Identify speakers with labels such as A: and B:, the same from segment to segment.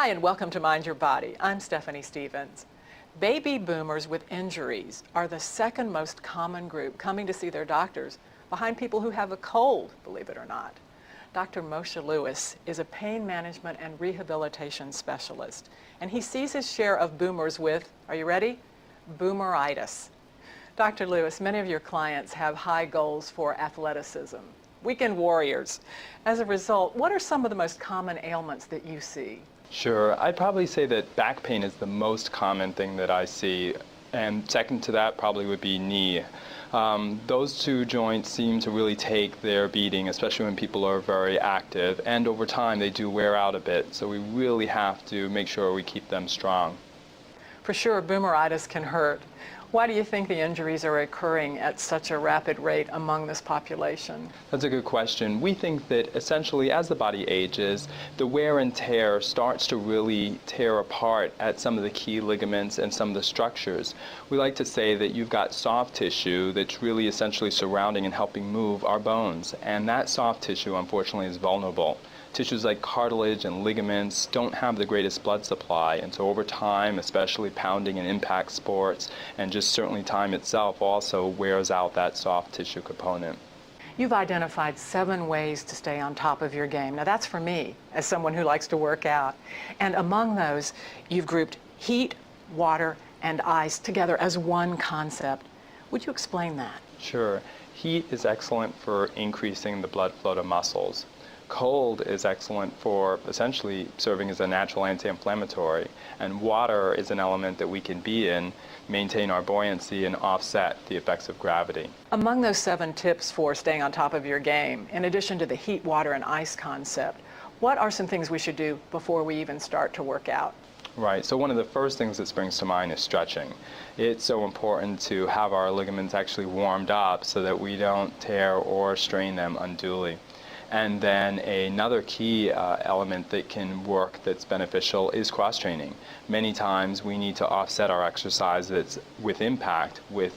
A: Hi, and welcome to Mind Your Body. I'm Stephanie Stevens. Baby boomers with injuries are the second most common group coming to see their doctors, behind people who have a cold, believe it or not. Dr. Moshe Lewis is a pain management and rehabilitation specialist, and he sees his share of boomers with, are you ready? Boomeritis. Dr. Lewis, many of your clients have high goals for athleticism, weekend warriors. As a result, what are some of the most common ailments that you see?
B: Sure. I'd probably say that back pain is the most common thing that I see, and second to that probably would be knee. Those two joints seem to really take their beating, especially when people are very active, and over time they do wear out a bit, so we really have to make sure we keep them strong.
A: For sure, boomeritis can hurt. Why do you think the injuries are occurring at such a rapid rate among this population?
B: That's a good question. We think that essentially as the body ages, the wear and tear starts to really tear apart at some of the key ligaments and some of the structures. We like to say that you've got soft tissue that's really essentially surrounding and helping move our bones, and that soft tissue unfortunately is vulnerable. Tissues like cartilage and ligaments don't have the greatest blood supply, and so over time, especially pounding and impact sports, and just certainly time itself also wears out that soft tissue component.
A: You've identified 7 ways to stay on top of your game. Now that's for me, as someone who likes to work out. And among those, you've grouped heat, water, and ice together as one concept. Would you explain that?
B: Sure. Heat is excellent for increasing the blood flow to muscles. Cold is excellent for essentially serving as a natural anti-inflammatory, and water is an element that we can be in, maintain our buoyancy, and offset the effects of gravity.
A: Among those 7 tips for staying on top of your game, in addition to the heat, water, and ice concept, what are some things we should do before we even start to work out?
B: Right, so one of the first things that springs to mind is stretching. It's so important to have our ligaments actually warmed up so that we don't tear or strain them unduly. And then another key element that can work that's beneficial is cross-training. Many times we need to offset our exercise that's with impact with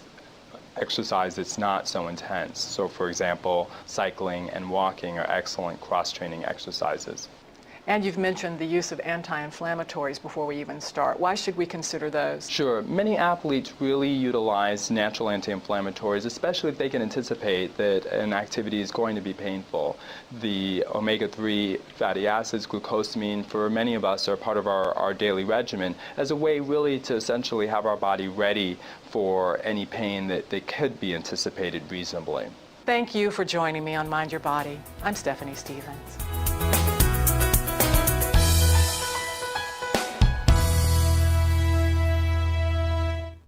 B: exercise that's not so intense. So for example, cycling and walking are excellent cross-training exercises.
A: And you've mentioned the use of anti-inflammatories before we even start. Why should we consider those?
B: Sure. Many athletes really utilize natural anti-inflammatories, especially if they can anticipate that an activity is going to be painful. The omega-3 fatty acids, glucosamine, for many of us are part of our daily regimen as a way really to essentially have our body ready for any pain that could be anticipated reasonably.
A: Thank you for joining me on Mind Your Body. I'm Stephanie Stevens.